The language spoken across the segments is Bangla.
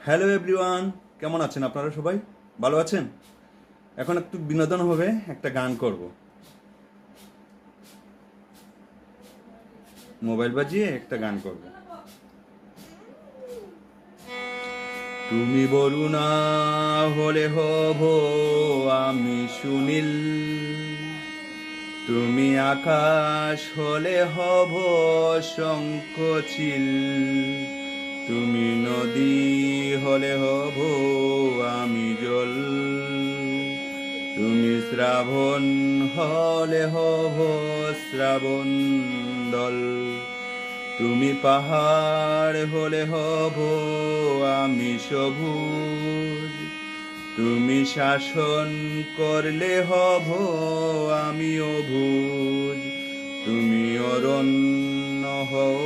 হ্যালো এভরিওয়ান, কেমন আছেন আপনারা? সবাই ভালো আছেন? এখন একটু বিনোদন হবে, একটা গান করব। মোবাইল বাজিয়ে একটা গান করব। তুমি বরুণা হলে হব আমি সুনীল, তুমি আকাশ হলে হব শঙ্খচিল, তুমি নদী হলে হব আমি জল, তুমি শ্রাবণ হলে হব শ্রাবণ দল, তুমি পাহাড় হলে হব আমি সবুজ, তুমি শাসন করলে হব আমি অবুঝ, তুমি অরণ্য হও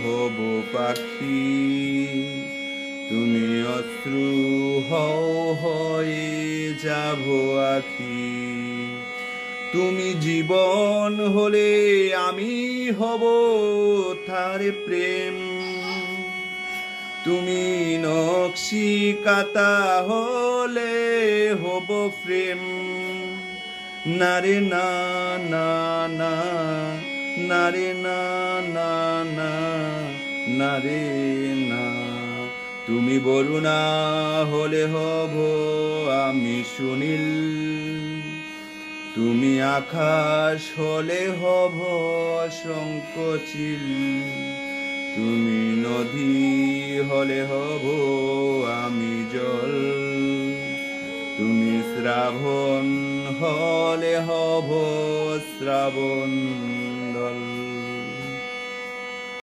হব পাখি, তুমি অশ্রু হও হয়ে যাব আখি, তুমি জীবন হলে আমি হব তার প্রেম, তুমি নকশি কাতা হলে হব প্রেম, না রে না না না, না রে না না না, না রে না। তুমি বরুণা হলে হব আমি সুনীল, তুমি আকাশ হলে হব শঙ্খচিল, তুমি নদী হলে হব আমি জল, তুমি শ্রাবণ হলে হব শ্রাবণ